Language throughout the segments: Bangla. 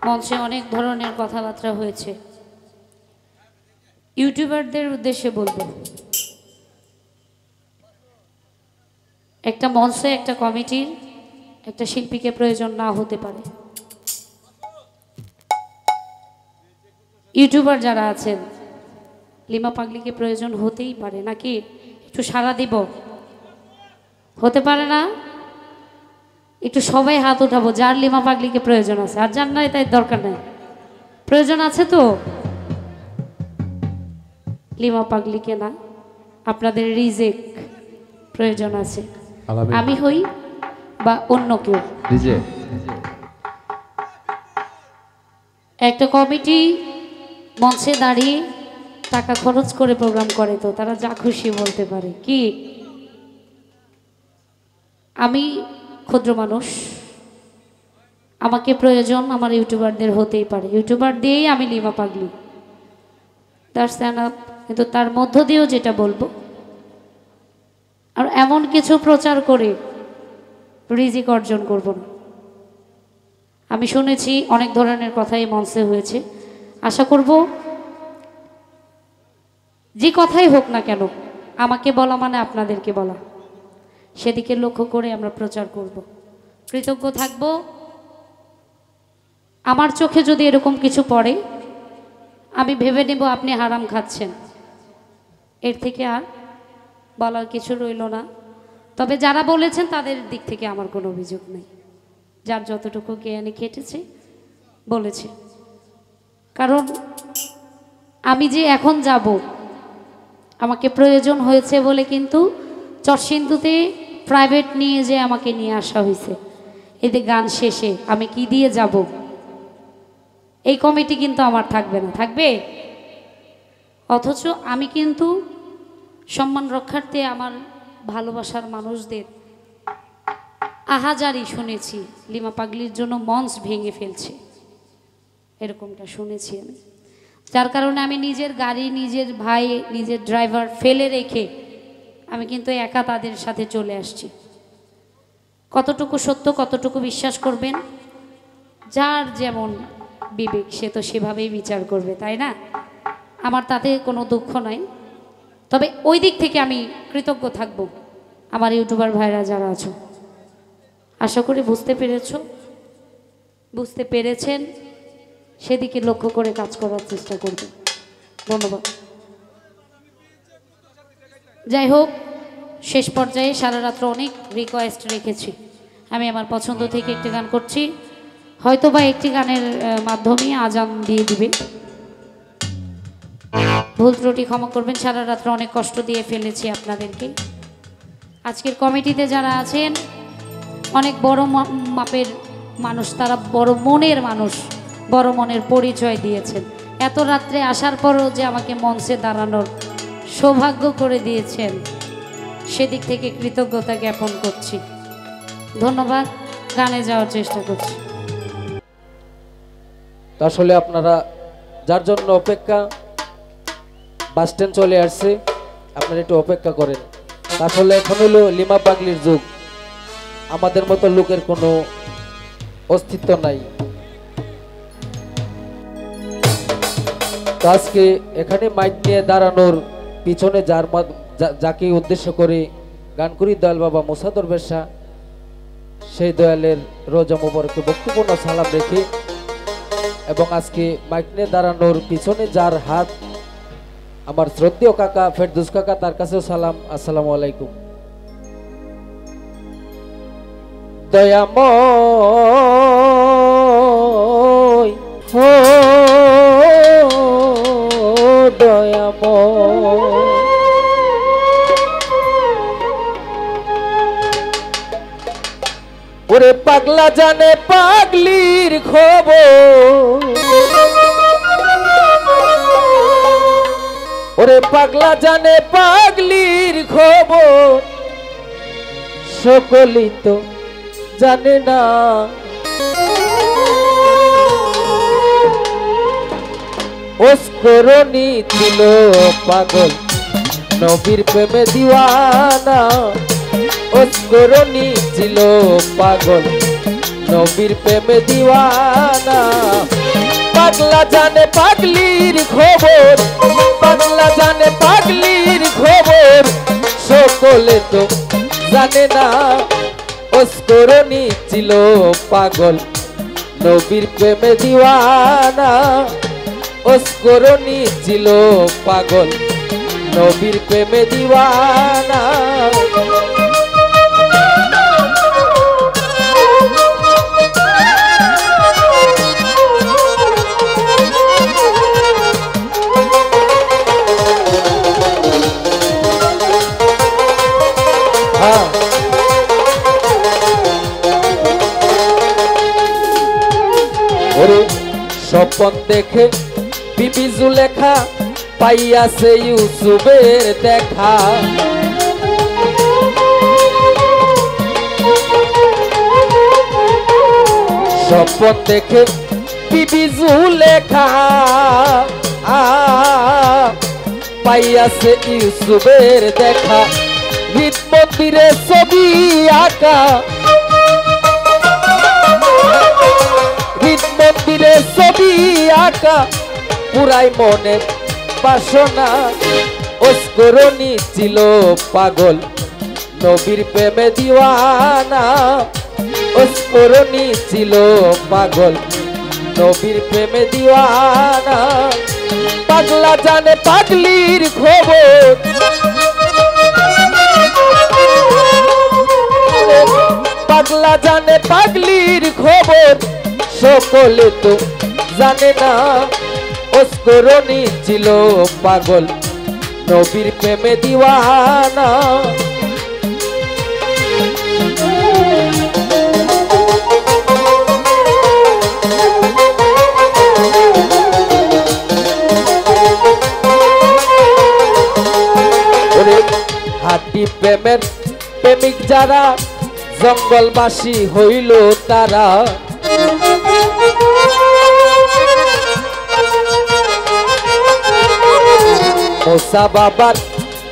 মঞ্চে অনেক ধরনের কথাবার্তা হয়েছে। ইউটিউবারদের উদ্দেশ্যে বলবো, একটা মঞ্চে একটা কমিটির একটা শিল্পীকে প্রয়োজন না হতে পারে। ইউটিউবার যারা আছেন, লিমা পাগলিকে প্রয়োজন হতেই পারে নাকি? একটু সাড়া দিব, হতে পারে না? একটু সবাই হাত উঠাবো যার লিমা পাগলিকে প্রয়োজন আছে, আর যার নাই তাই দরকার নাই। প্রয়োজন আছে তো লিমা পাগলিকে না, আপনাদের রিজেক্ট প্রয়োজন আছে, আমি হই বা অন্য কেউ। একটা কমিটি মঞ্চে দাঁড়িয়ে টাকা খরচ করে প্রোগ্রাম করে, তো তারা যা খুশি বলতে পারে। কি আমি ক্ষুদ্র মানুষ, আমাকে প্রয়োজন আমার ইউটিউবারদের হতেই পারে, ইউটিউবার দিয়েই আমি লিমা পাগলি, দ্যাটস এনাফ। কিন্তু তার মধ্য দিয়েও যেটা বলবো, আর এমন কিছু প্রচার করে রিজিক অর্জন করব না। আমি শুনেছি অনেক ধরনের কথাই মঞ্চে হয়েছে, আশা করব যে কথাই হোক না কেন আমাকে বলা মানে আপনাদেরকে বলা, সেদিকে লক্ষ্য করে আমরা প্রচার করব। কৃতজ্ঞ থাকব। আমার চোখে যদি এরকম কিছু পড়ে, আমি ভেবে নেব আপনি হারাম খাচ্ছেন, এর থেকে আর বলার কিছু রইল না। তবে যারা বলেছেন তাদের দিক থেকে আমার কোনো অভিযোগ নেই, যার যতটুকু জ্ঞানে খেটেছে বলেছে। কারণ আমি যে এখন যাব, আমাকে প্রয়োজন হয়েছে বলে কিন্তু চরসিন্ধুতে প্রাইভেট নিয়ে যে আমাকে নিয়ে আসা হয়েছে। এতে গান শেষে আমি কি দিয়ে যাব? এই কমিটি কিন্তু আমার থাকবে না, থাকবে। অথচ আমি কিন্তু সম্মান রক্ষার্থে আমার ভালোবাসার মানুষদের আহাজারি শুনেছি, লিমা পাগলির জন্য মঞ্চ ভেঙে ফেলছে, এরকমটা শুনেছি আমি। যার কারণে আমি নিজের গাড়ি, নিজের ভাই, নিজের ড্রাইভার ফেলে রেখে আমি কিন্তু একা তাদের সাথে চলে আসছি। কতটুকু সত্য, কতটুকু বিশ্বাস করবেন, যার যেমন বিবেক সে তো সেভাবেই বিচার করবে, তাই না? আমার তাতে কোনো দুঃখ নাই। তবে ওই দিক থেকে আমি কৃতজ্ঞ থাকব আমার ইউটিউবার ভাইরা যারা আছো। আশা করি বুঝতে পেরেছেন, সেদিকে লক্ষ্য করে কাজ করার চেষ্টা করবে। ধন্যবাদ। যাই হোক, শেষ পর্যায়ে সারা রাত্র অনেক রিকোয়েস্ট রেখেছি, আমি আমার পছন্দ থেকে একটি গান করছি, হয়তো বা একটি গানের মাধ্যমে আজান দিয়ে দিবে, ভুল ত্রুটি ক্ষমা করবেন। সারা রাত্র অনেক কষ্ট দিয়ে ফেলেছি আপনাদেরকে। আজকের কমিটিতে যারা আছেন অনেক বড় মাপের মানুষ, তারা বড় মনের মানুষ, বড় মনের পরিচয় দিয়েছেন। এত রাত্রে আসার পরও যে আমাকে মঞ্চে দাঁড়ানোর সৌভাগ্য করে দিয়েছেন, সেদিক থেকে কৃতজ্ঞতা জ্ঞাপন করছি। ধন্যবাদ। গানে যাওয়ার চেষ্টা করছি। আসলে আপনারা যার জন্য অপেক্ষা, বাস স্ট্যান্ড চলে আসছে, আপনারা একটু অপেক্ষা করেন। আসলে এখন হলো লিমা পাগলির যুগ, আমাদের মতো লোকের কোনো অস্তিত্ব নাই। তো আজকে এখানে মাইক নিয়ে দাঁড়ানোর পিছনে যাকে উদ্দেশ্য করে গান করি, দয়াল বাবা মুসা দরবেশ শাহ, সেই দয়ালের রোজা মুবারকে বক্তব্য সালাম রেখে, এবং আজকে মাইক নিয়ে দাঁড়ানোর পিছনে যার হাত, আমার শ্রদ্ধেয় কাকা ফেরদৌস কাকা, তার কাছেও সালাম। আসসালামু আলাইকুম। দয়াময় হো দয়াময়, ওরে পাগলা জানে পাগলির খবর, ওরে পাগলা জানে পাগলির খবর, সকলেই তো জানে না। ওস্করণী ছিল পাগল, নবীর প্রেমে দিওয়ানা। ওস্করণী ছিল পাগল, নবীর প্রেমে দিওয়ানা। জানে পাগলির খবর, পাগলা জানে পাগলির খবর, সকলে তো জানে না অস্করণী ছিল পাগল, নবীর প্রেমে দিওয়ানা। অস্করণী ছিল পাগল, নবীর প্রেমে দিওয়ানা। স্বপন দেখে বিবি জুলেখা পাইয়াছে ইউসুফের দেখা। স্বপন দেখে বিবি জুলেখা পাইয়াছে ইউসুফের দেখা। হৃদ মন্দিরে ছবি আঁকা, হৃদ মন্দিরে ছবি আঁকা, পুরাই মনের বাসনা। অস্করণী ছিল পাগল, নবীর প্রেমে দিওয়ানা। অস্করণী ছিল পাগল, নবীর প্রেমে দিওয়ানা। পাগলা জানে পাগলির খবর, পাগলা জানে পাগলির খবর, সকলে তো জানে না অস্করণী ছিল পাগল, নবীর প্রেমে দিওয়ানা। হাতি প্রেমের প্রেমিক যারা, জঙ্গলবাসী হইল তারা। মোসা বাবার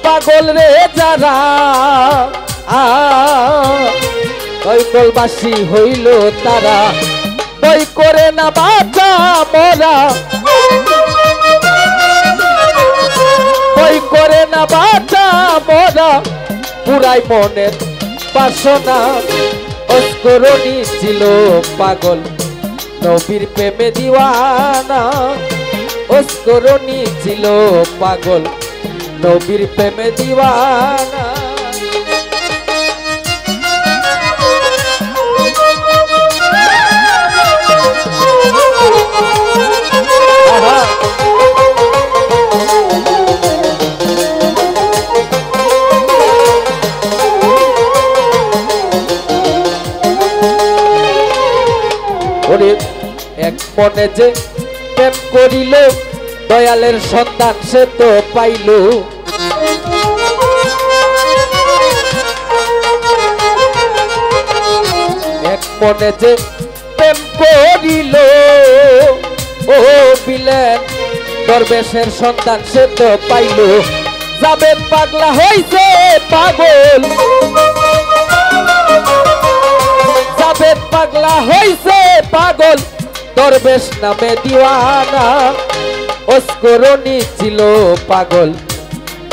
পাগল রে যারা, জঙ্গলবাসী হইল তারা। বই করে না বাঁচা মোরা, বই করে না বাঁচা মোরা, পুরাই মনের বাসনা। অস্করণী ছিল পাগল, নবীর প্রেমে দিওয়ানা। অস্করণী ছিল পাগল, নবীর প্রেমে দিওয়ানা। এক মনে যে প্রেম করিল, দয়ালের সন্তান সে তো পাইল। এক মনে যে প্রেম করিল, ও বিলেন দরবেশের সন্তান সে তো পাইল। যাবে পাগলা হইছে পাগল, যাবে পাগলা হইছে পাগল, দরবেশ নামে দিওয়ানা। অস্করণী ছিল পাগল,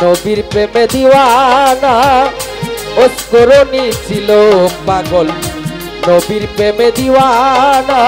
নবীর প্রেমে দিওয়ানা। অস্করণী ছিল পাগল, নবীর প্রেমে দিওয়ানা।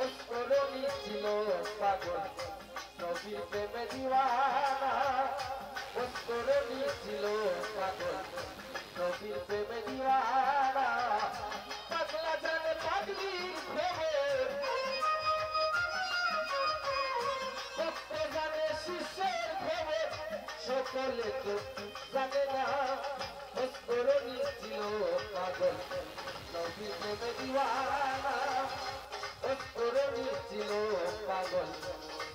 অস্করণী ছিল পাগল, নবীর প্রেমে দিওয়ানা। অস্করণী ছিল পাগল, নবীর প্রেমে দিওয়ানা। পাগলা জানে পাগলির খবর, বলে তো জানে না অস্করণী ছিল পাগল নবী প্রেমে দিওয়ানা অস্করণী ছিল পাগল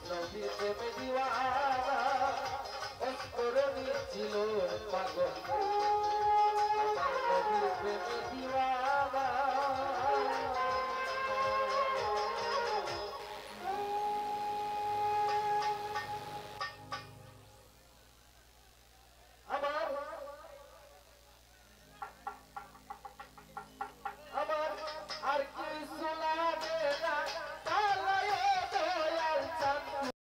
নবী প্রেমে দিওয়ানা অস্করণী ছিল পাগল